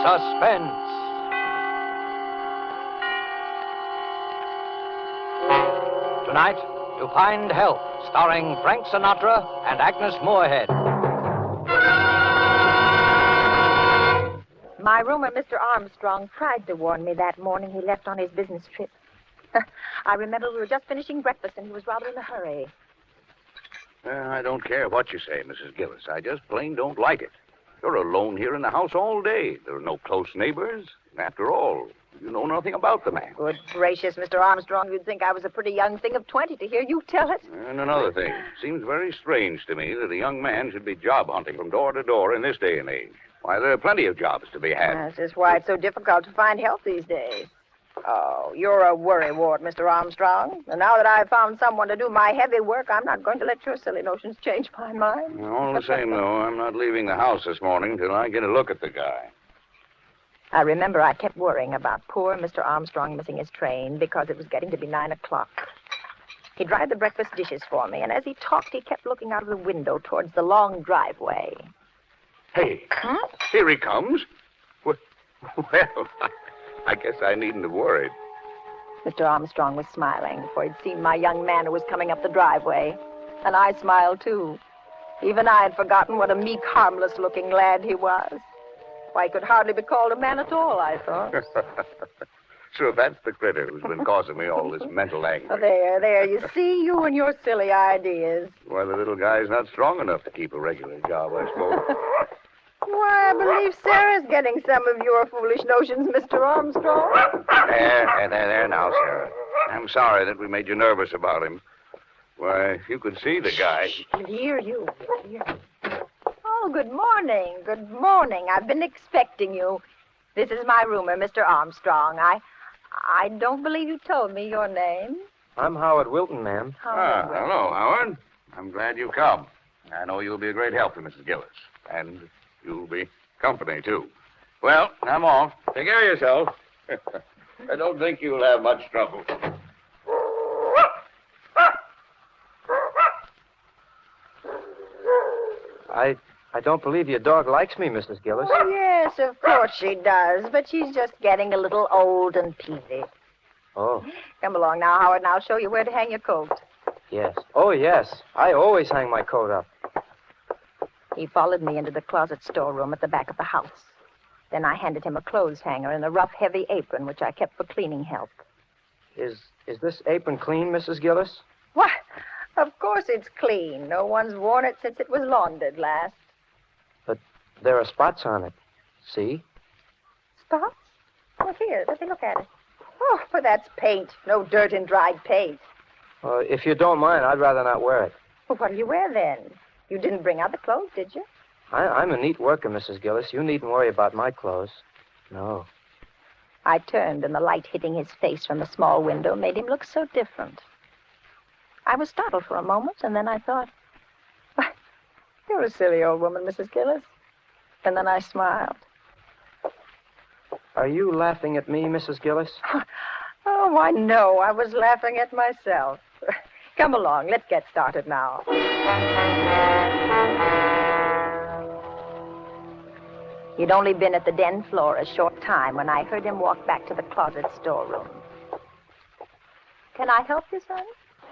Suspense. Tonight, To Find Help, starring Frank Sinatra and Agnes Moorehead. My roomer, Mr. Armstrong, tried to warn me that morning he left on his business trip. I remember we were just finishing breakfast and he was rather in a hurry. I don't care what you say, Mrs. Gillis. I just plain don't like it. You're alone here in the house all day. There are no close neighbors. And after all, you know nothing about the man. Good gracious, Mr. Armstrong, you'd think I was a pretty young thing of 20 to hear you tell it. And another thing. Seems very strange to me that a young man should be job hunting from door to door in this day and age. Why, there are plenty of jobs to be had. That's just why it's so difficult to find help these days. Oh, you're a worrywart, Mr. Armstrong. And now that I've found someone to do my heavy work, I'm not going to let your silly notions change my mind. All the same, though, I'm not leaving the house this morning till I get a look at the guy. I remember I kept worrying about poor Mr. Armstrong missing his train because it was getting to be 9 o'clock. He dried the breakfast dishes for me, and as he talked, he kept looking out of the window towards the long driveway. Hey, here he comes. Well, I guess I needn't have worried. Mr. Armstrong was smiling, for he'd seen my young man who was coming up the driveway. And I smiled, too. Even I had forgotten what a meek, harmless-looking lad he was. Why, he could hardly be called a man at all, I thought. So that's the critter who's been causing me all this mental anguish. Oh, there, you see, you and your silly ideas. Why, the little guy's not strong enough to keep a regular job, I suppose. Why, I believe Sarah's getting some of your foolish notions, Mr. Armstrong. There now, Sarah. I'm sorry that we made you nervous about him. Why, if you could see the guy. He'll hear you. Oh, good morning. Good morning. I've been expecting you. This is my roomer, Mr. Armstrong. I don't believe you told me your name. I'm Howard Wilton, ma'am. Hello, Howard. I'm glad you come. I know you'll be a great help to Mrs. Gillis. And you'll be company, too. Well, I'm off. Take care of yourself. I don't think you'll have much trouble. I don't believe your dog likes me, Mrs. Gillis. Oh, yes, of course she does. But she's just getting a little old and peevy. Oh. Come along now, Howard, and I'll show you where to hang your coat. Yes. Oh, yes. I always hang my coat up. He followed me into the closet storeroom at the back of the house. Then I handed him a clothes hanger and a rough, heavy apron, which I kept for cleaning help. Is this apron clean, Mrs. Gillis? Why, of course it's clean. No one's worn it since it was laundered last. But there are spots on it. See? Spots? Oh, here, let me look at it. Oh, but that's paint. No dirt and dried paint. If you don't mind, I'd rather not wear it. Well, what do you wear then? You didn't bring out the clothes, did you? I'm a neat worker, Mrs. Gillis. You needn't worry about my clothes. No. I turned, and the light hitting his face from the small window made him look so different. I was startled for a moment, and then I thought, why, you're a silly old woman, Mrs. Gillis. And then I smiled. Are you laughing at me, Mrs. Gillis? Oh, why, no. I was laughing at myself. Come along. Let's get started now. He'd only been at the den floor a short time when I heard him walk back to the closet storeroom. Can I help you, son?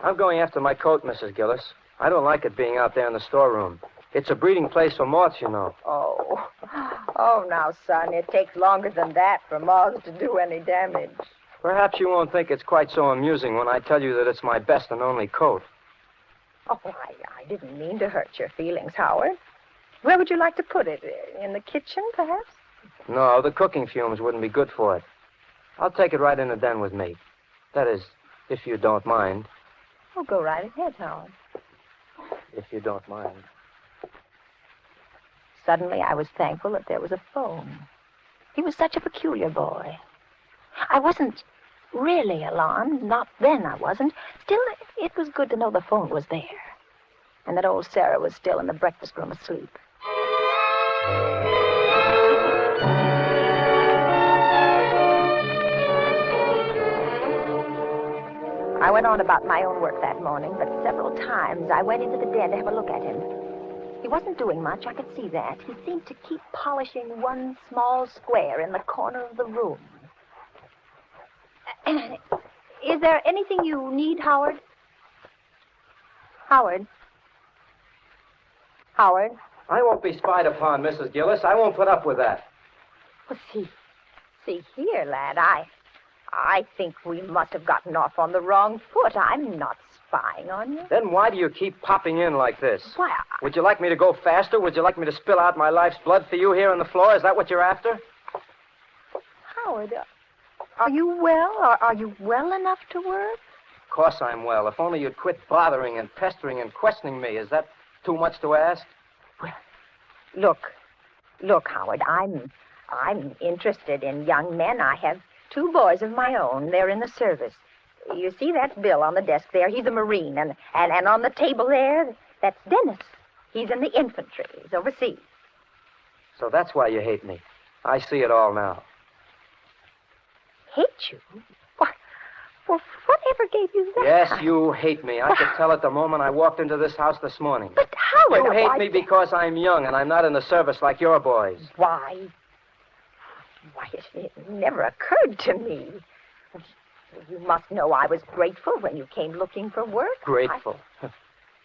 I'm going after my coat, Mrs. Gillis. I don't like it being out there in the storeroom. It's a breeding place for moths, you know. Oh, now, son, it takes longer than that for moths to do any damage. Perhaps you won't think it's quite so amusing when I tell you that it's my best and only coat. Oh, I didn't mean to hurt your feelings, Howard. Where would you like to put it? In the kitchen, perhaps? No, the cooking fumes wouldn't be good for it. I'll take it right in the den with me. That is, if you don't mind. Oh, go right ahead, Howard. If you don't mind. Suddenly, I was thankful that there was a phone. He was such a peculiar boy. I wasn't really alarmed. Not then, I wasn't. Still, it was good to know the phone was there. And that old Sarah was still in the breakfast room asleep. I went on about my own work that morning, but several times I went into the den to have a look at him. He wasn't doing much, I could see that. He seemed to keep polishing one small square in the corner of the room. Is there anything you need, Howard? Howard? Howard? I won't be spied upon, Mrs. Gillis. I won't put up with that. Well, see here, lad, I think we must have gotten off on the wrong foot. I'm not spying on you. Then why do you keep popping in like this? Why, Would you like me to go faster? Would you like me to spill out my life's blood for you here on the floor? Is that what you're after? Howard, are you well? Are you well enough to work? Of course I'm well. If only you'd quit bothering and pestering and questioning me. Is that too much to ask? Well, look, Howard, I'm interested in young men. I have 2 boys of my own. They're in the service. You see that bill on the desk there? He's a Marine. And on the table there, that's Dennis. He's in the infantry. He's overseas. So that's why you hate me. I see it all now. Hate you? Well, whatever gave you that? Yes, you hate me. I could tell it the moment I walked into this house this morning. But Howard... You hate me because I'm young and I'm not in the service like your boys. Why, it never occurred to me. You must know I was grateful when you came looking for work. Grateful?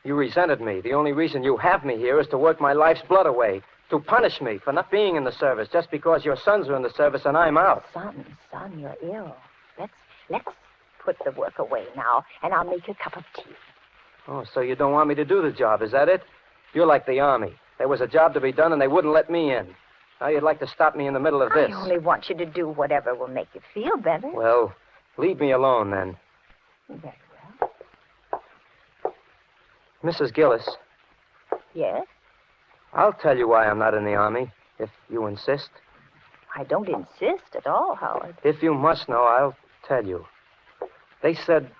You resented me. The only reason you have me here is to work my life's blood away, to punish me for not being in the service just because your sons are in the service and I'm out. Son, you're ill. Let's put the work away now, and I'll make you a cup of tea. Oh, so you don't want me to do the job, is that it? You're like the Army. There was a job to be done and they wouldn't let me in. Now you'd like to stop me in the middle of this. I only want you to do whatever will make you feel better. Well, leave me alone then. Very well. Mrs. Gillis. Yes? I'll tell you why I'm not in the Army, if you insist. I don't insist at all, Howard. If you must know, I'll tell you. They said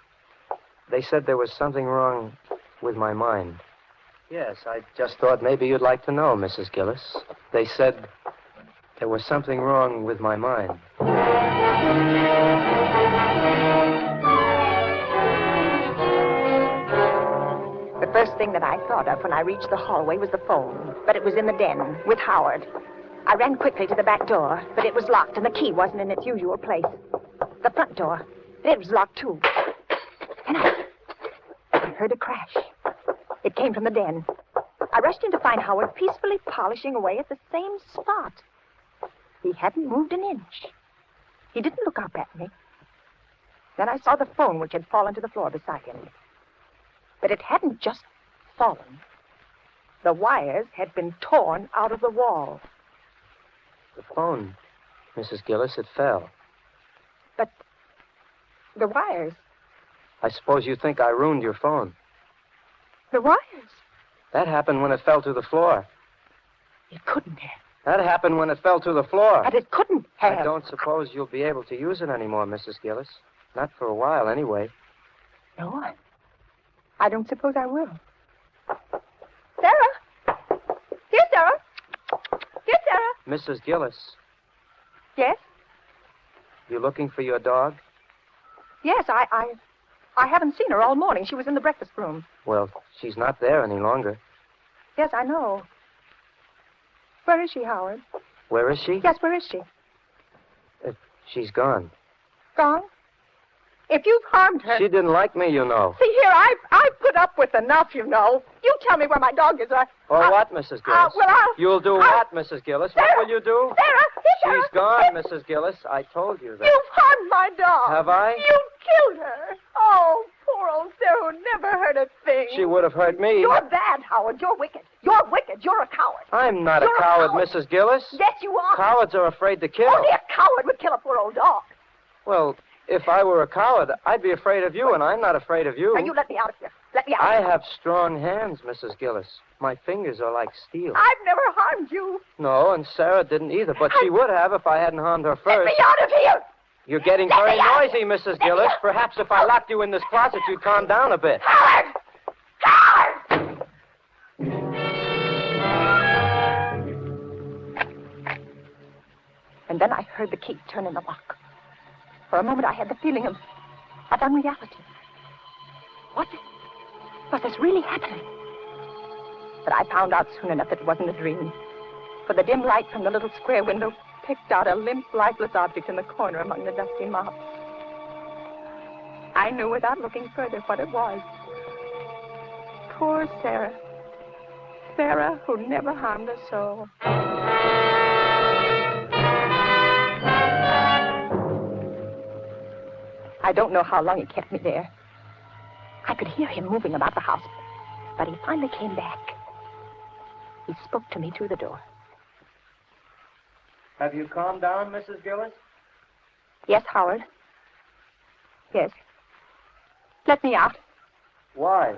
there was something wrong with my mind. Yes, I just thought maybe you'd like to know, Mrs. Gillis. They said there was something wrong with my mind. The first thing that I thought of when I reached the hallway was the phone, but it was in the den with Howard. I ran quickly to the back door, but it was locked and the key wasn't in its usual place. The front door, it was locked too. And I heard a crash. It came from the den. I rushed in to find Howard peacefully polishing away at the same spot. He hadn't moved an inch. He didn't look up at me. Then I saw the phone which had fallen to the floor beside him. But it hadn't just fallen. The wires had been torn out of the wall. The phone, Mrs. Gillis, it fell. But the wires... I suppose you think I ruined your phone. The wires? That happened when it fell to the floor. It couldn't have. That happened when it fell to the floor. But it couldn't have. I don't suppose you'll be able to use it anymore, Mrs. Gillis. Not for a while, anyway. No, I don't suppose I will. Sarah! Here, Sarah! Here, Sarah! Mrs. Gillis, Yes? you looking for your dog? Yes, I haven't seen her all morning. She was in the breakfast room. Well, she's not there any longer. Yes, I know. Where is she, Howard? Where is she? Yes, where is she? She's gone. Gone? If you've harmed her... She didn't like me, you know. See here, I've put up with enough, you know. You tell me where my dog is. What, Mrs. Gillis? You'll do what, Mrs. Gillis? Sarah, what will you do? Sarah! She's gone, Mrs. Gillis. I told you that. You've harmed my dog. Have I? You killed her. Oh, poor old Sarah who never hurt a thing. She would have hurt me. You're bad, Howard. You're wicked. You're wicked. You're a coward. I'm not You're a coward, coward. Mrs. Gillis. Yes, you are. Cowards are afraid to kill. Only a coward would kill a poor old dog. Well, if I were a coward, I'd be afraid of you, and I'm not afraid of you. Now, you let me out of here. Let me out. I have strong hands, Mrs. Gillis. My fingers are like steel. I've never harmed you. No, and Sarah didn't either, but she would have if I hadn't harmed her Let first. me out of here. You're getting Let very me out. noisy, Mrs. Gillis. Perhaps if I locked you in this closet, you'd calm down a bit. Howard! Howard! And then I heard the key turn in the lock. For a moment, I had the feeling of unreality. What? Was this really happening? But I found out soon enough it wasn't a dream. For the dim light from the little square window picked out a limp, lifeless object in the corner among the dusty mops. I knew without looking further what it was. Poor Sarah. Sarah, who never harmed a soul. I don't know how long he kept me there. I could hear him moving about the house, but he finally came back. He spoke to me through the door. Have you calmed down, Mrs. Gillis? Yes, Howard. Yes. Let me out. Why?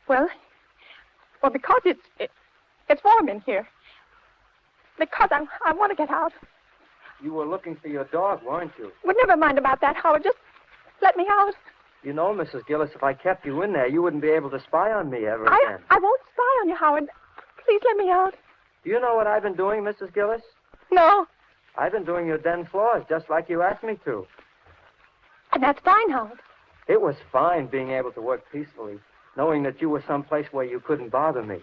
Well, because it's warm in here. Because I want to get out. You were looking for your dog, weren't you? Well, never mind about that, Howard. Just let me out. You know, Mrs. Gillis, if I kept you in there, you wouldn't be able to spy on me ever again. I won't spy on you, Howard. Please let me out. Do you know what I've been doing, Mrs. Gillis? No. I've been doing your den floors, just like you asked me to. And that's fine, Howard. It was fine being able to work peacefully, knowing that you were someplace where you couldn't bother me.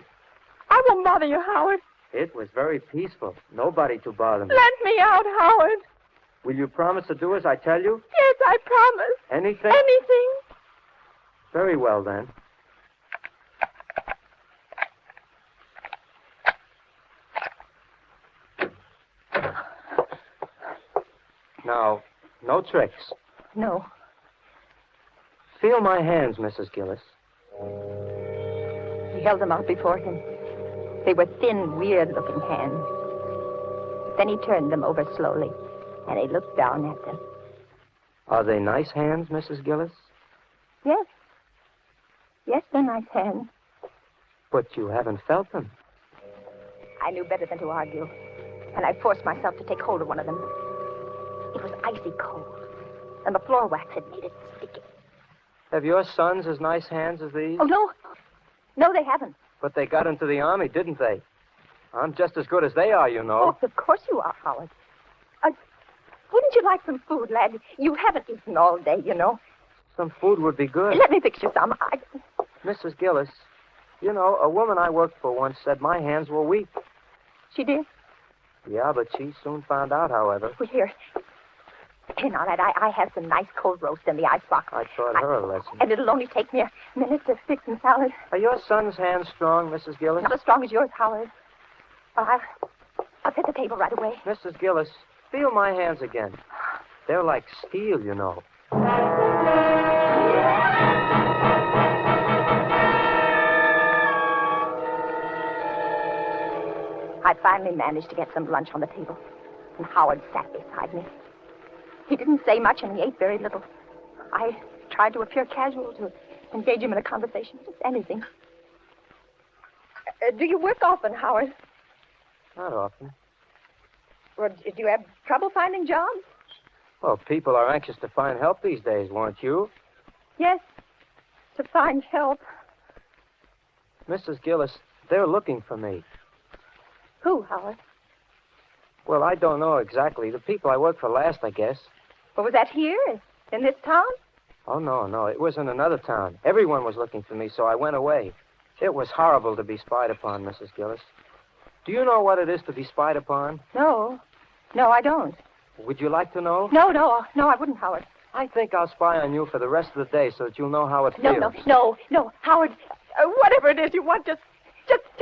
I won't bother you, Howard. It was very peaceful. Nobody to bother me. Let me out, Howard. Will you promise to do as I tell you? Yes, I promise. Anything? Anything. Very well, then. Now, no tricks. No. Feel my hands, Mrs. Gillis. He held them out before him. They were thin, weird-looking hands. Then he turned them over slowly, and he looked down at them. Are they nice hands, Mrs. Gillis? Yes. Yes, they're nice hands. But you haven't felt them. I knew better than to argue, and I forced myself to take hold of one of them. It was icy cold, and the floor wax had made it sticky. Have your sons as nice hands as these? Oh, no. No, they haven't. But they got into the Army, didn't they? I'm just as good as they are, you know. Oh, of course you are, Howard. Wouldn't you like some food, lad? You haven't eaten all day, you know. Some food would be good. Let me fix you some. Mrs. Gillis, you know, a woman I worked for once said my hands were weak. She did? Yeah, but she soon found out, however. Well, here. Here now, lad, I have some nice cold roast in the icebox. I taught her a lesson. And it'll only take me a minute to fix some salad. Are your son's hands strong, Mrs. Gillis? Not as strong as yours, Howard. Well, I'll set the table right away. Mrs. Gillis, feel my hands again. They're like steel, you know. I finally managed to get some lunch on the table, and Howard sat beside me. He didn't say much, and he ate very little. I tried to appear casual, to engage him in a conversation, just anything. Do you work often, Howard? Not often. Well, do you have trouble finding jobs? Well, people are anxious to find help these days, weren't you? Yes, to find help. Mrs. Gillis, they're looking for me. Who, Howard? Well, I don't know exactly. The people I worked for last, I guess. Well, was that here, in this town? Oh, no. It was in another town. Everyone was looking for me, so I went away. It was horrible to be spied upon, Mrs. Gillis. Do you know what it is to be spied upon? No. No, I don't. Would you like to know? No, I wouldn't, Howard. I think I'll spy on you for the rest of the day so that you'll know how it feels. No, Howard, whatever it is you want, just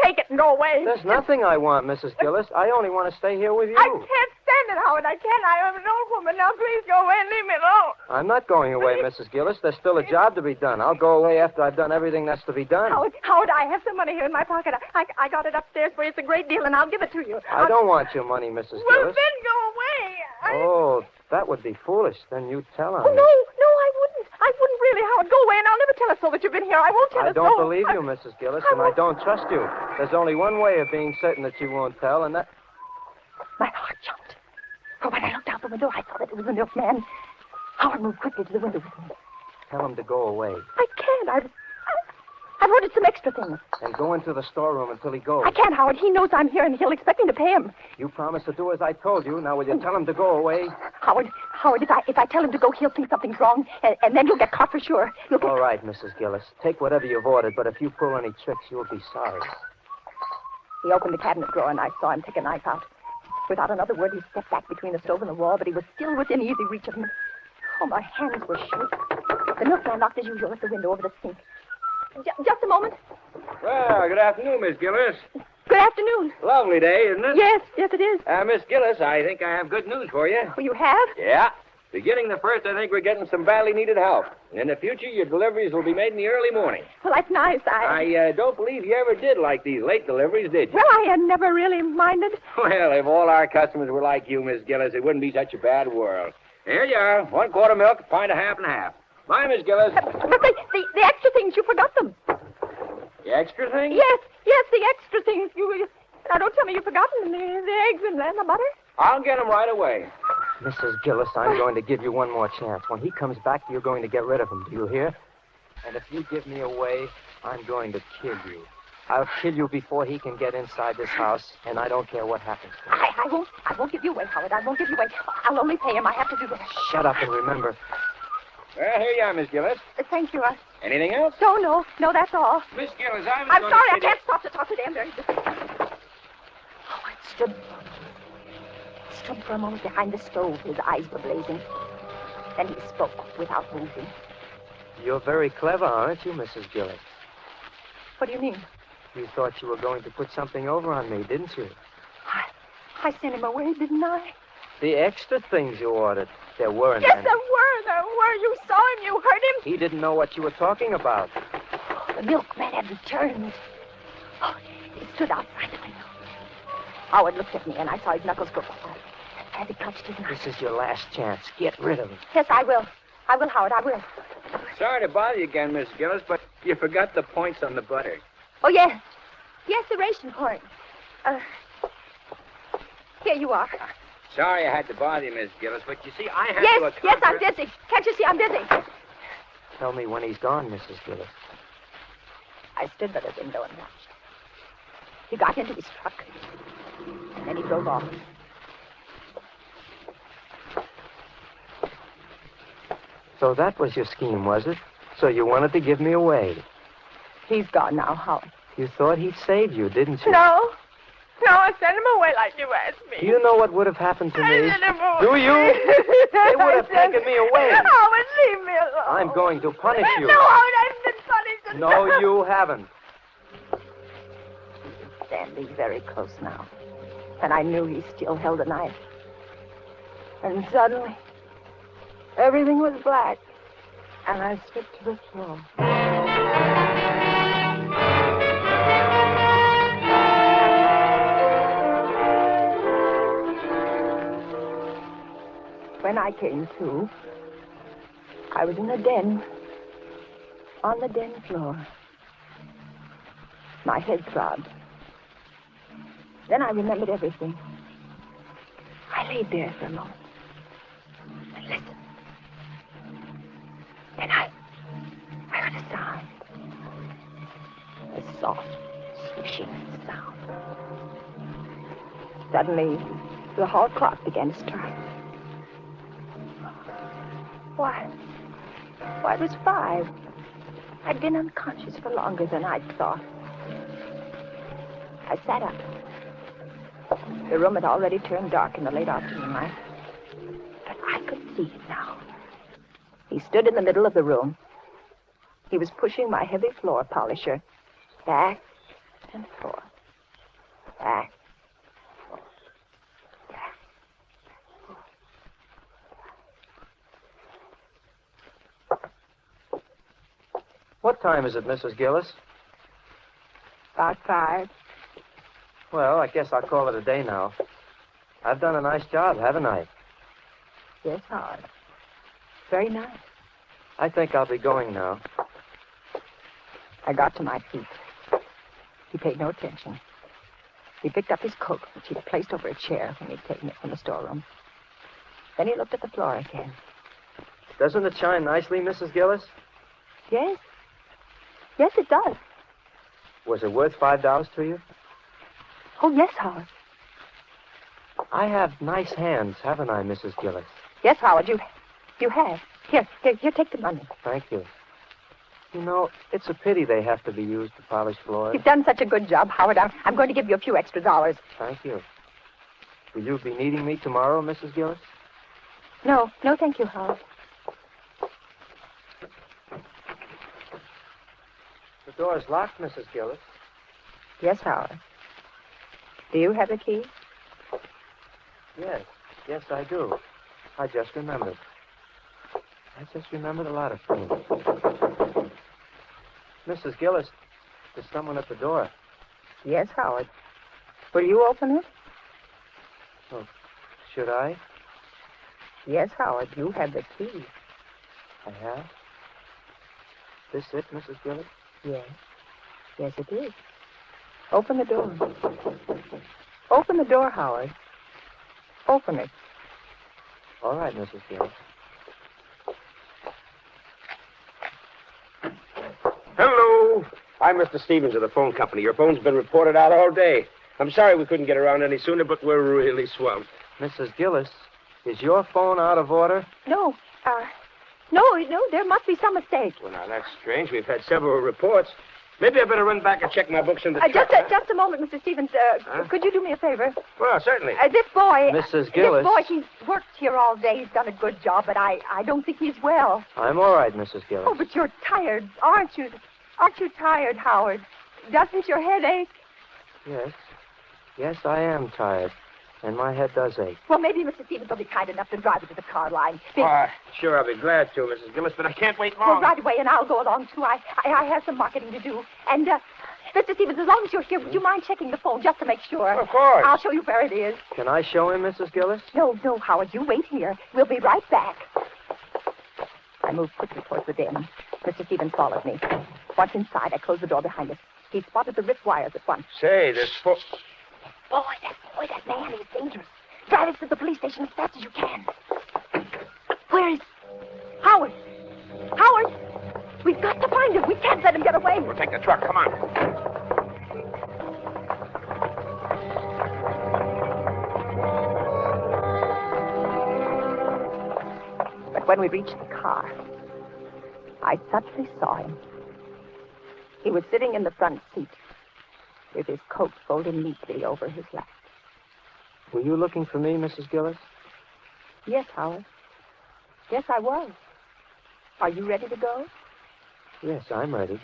take it and go away. There's nothing I want, Mrs. Gillis. I only want to stay here with you. I can't stand it, Howard. I can't. I am an old woman. Now, please go away and leave me alone. I'm not going away, Mrs. Gillis. There's still a job to be done. I'll go away after I've done everything that's to be done. Howard, I have some money here in my pocket. I got it upstairs for you. It's a great deal, and I'll give it to you. I don't want your money, Mrs. Well, Gillis. then go away. Oh, that would be foolish. Then you'd tell on me. No, I wouldn't. I wouldn't really, Howard. Go away, and I'll never tell us so that you've been here. I won't tell us. I don't believe you, Mrs. Gillis, and I don't trust you. There's only one way of being certain that you won't tell, and that... My heart jumped. For when I looked out the window, I saw that it was the milkman. Howard moved quickly to the window with me. Tell him to go away. I can't. I've ordered some extra things. And go into the storeroom until he goes. I can't, Howard. He knows I'm here, and he'll expect me to pay him. You promised to do as I told you. Now, will you tell him to go away? Howard, Howard, if I tell him to go, he'll think something's wrong, and then you'll get caught for sure. You'll get... All right, Mrs. Gillis. Take whatever you've ordered, but if you pull any tricks, you'll be sorry. He opened the cabinet drawer, and I saw him take a knife out. Without another word, he stepped back between the stove and the wall, but he was still within easy reach of me. Oh, my hands were shaking. The milkman knocked as usual at the window over the sink. Just a moment. Well, good afternoon, Miss Gillis. Good afternoon. Lovely day, isn't it? Yes, it is. Miss Gillis, I think I have good news for you. Oh, you have? Yeah. Beginning the 1st, I think we're getting some badly needed help. In the future, your deliveries will be made in the early morning. Well, that's nice. I don't believe you ever did like these late deliveries, did you? Well, I had never really minded. Well, if all our customers were like you, Miss Gillis, it wouldn't be such a bad world. Here you are. 1 quart milk, a pint of half and half. Bye, Miss Gillis. But the extra things, you forgot them. The extra thing? Yes, the extra things. Now, don't tell me you've forgotten the eggs and the butter. I'll get them right away. Mrs. Gillis, I'm going to give you one more chance. When he comes back, you're going to get rid of him. Do you hear? And if you give me away, I'm going to kill you. I'll kill you before he can get inside this house, and I don't care what happens to him. I won't give you away, Howard. I won't give you away. I'll only pay him. I have to do this. Shut up and remember. Well, here you are, Miss Gillis. Thank you. Anything else? No, that's all. Miss Gillis, I'm sorry, I can't stop to talk to them. Howard stood for a moment behind the stove. His eyes were blazing. Then he spoke without moving. You're very clever, aren't you, Mrs. Gillis? What do you mean? You thought you were going to put something over on me, didn't you? I sent him away, didn't I? The extra things you ordered. There weren't Yes, any. there were. You saw him. You heard him. He didn't know what you were talking about. The milkman had returned. Oh, he stood outside the window. Howard looked at me, and I saw his knuckles go quiet as he clutched his knife. This is your last chance. Get rid of him. Yes, I will. I will, Howard, I will. Sorry to bother you again, Miss Gillis, but you forgot the points on the butter. Oh, yes. Yes, the ration point. Here you are. Sorry I had to bother you, Miss Gillis, but you see, I have to account Yes, I'm for... busy. Can't you see I'm busy? Tell me when he's gone, Mrs. Gillis. I stood by the window and watched. He got into his truck, and then he drove off. So that was your scheme, was it? So you wanted to give me away. He's gone now, Howard. You thought he'd save you, didn't you? No, I sent him away like you asked me. Do you know what would have happened to I me? sent him away. Do you? They would have taken me away. Howard, leave me alone. I'm going to punish you. No, Howard, I've been punished. No, you haven't. Standing very close now, and I knew he still held a knife. And suddenly, everything was black, and I slipped to the floor. When I came to, I was in a den, on the den floor. My head throbbed. Then I remembered everything. I laid there for a moment and listened. Then I heard a sound. A soft, swishing sound. Suddenly, the hall clock began to strike. Why, it was 5. I'd been unconscious for longer than I'd thought. I sat up. The room had already turned dark in the late afternoon light. But I could see him now. He stood in the middle of the room. He was pushing my heavy floor polisher back and forth. Back. What time is it, Mrs. Gillis? About 5. Well, I guess I'll call it a day now. I've done a nice job, haven't I? Yes, Howard. Very nice. I think I'll be going now. I got to my feet. He paid no attention. He picked up his coat, which he'd placed over a chair when he'd taken it from the storeroom. Then he looked at the floor again. Doesn't it shine nicely, Mrs. Gillis? Yes. Yes, it does. Was it worth $5 to you? Oh, yes, Howard. I have nice hands, haven't I, Mrs. Gillis? Yes, Howard, you have. Here, take the money. Thank you. You know, it's a pity they have to be used to polish floors. You've done such a good job, Howard. I'm going to give you a few extra dollars. Thank you. Will you be needing me tomorrow, Mrs. Gillis? No, thank you, Howard. The door's locked, Mrs. Gillis. Yes, Howard. Do you have the key? Yes, I do. I just remembered. A lot of things. Mrs. Gillis, there's someone at the door. Yes, Howard. Will you open it? Oh, should I? Yes, Howard, you have the key. I have? This it, Mrs. Gillis? Yes. Yes, it is. Open the door. Open the door, Howard. Open it. All right, Mrs. Gillis. Hello. I'm Mr. Stevens of the phone company. Your phone's been reported out all day. I'm sorry we couldn't get around any sooner, but we're really swamped. Mrs. Gillis, is your phone out of order? No, there must be some mistake. Well, now, that's strange. We've had several reports. Maybe I better run back and check my books in the truck. Just a moment, Mr. Stevens. Could you do me a favor? Well, certainly. This boy... Mrs. Gillis. This boy, he's worked here all day. He's done a good job, but I don't think he's well. I'm all right, Mrs. Gillis. Oh, but you're tired, aren't you? Aren't you tired, Howard? Doesn't your head ache? Yes, I am tired. And my head does ache. Well, maybe Mr. Stevens will be kind enough to drive you to the car line. Sure, I'll be glad to, Mrs. Gillis, but I can't wait long. Well, right away, and I'll go along, too. I have some marketing to do. And, Mr. Stevens, as long as you're here, would you mind checking the phone just to make sure? Of course. I'll show you where it is. Can I show him, Mrs. Gillis? No, Howard, you wait here. We'll be right back. I moved quickly towards the den. Mr. Stevens followed me. Once inside, I closed the door behind us. He spotted the wrist wires at once. Say, this Boy, that man is dangerous. Drive us to the police station as fast as you can. Where is... Howard! Howard! We've got to find him. We can't let him get away. We'll take the truck. Come on. But when we reached the car, I suddenly saw him. He was sitting in the front seat with his coat folded neatly over his lap. Were you looking for me, Mrs. Gillis? Yes, Howard. Yes, I was. Are you ready to go? Yes, I'm ready.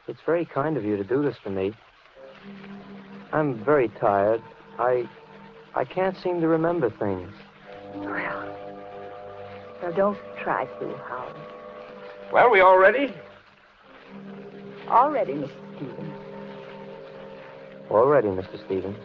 It's very kind of you to do this for me. I'm very tired. I can't seem to remember things. Well, don't try to, Howard. Well, we all ready? All ready, Mr. Stevens. All ready, Mr. Stevens.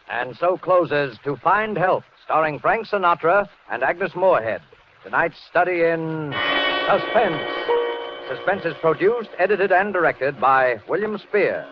And so closes To Find Help, starring Frank Sinatra and Agnes Moorehead. Tonight's study in Suspense. Suspense is produced, edited, and directed by William Spear.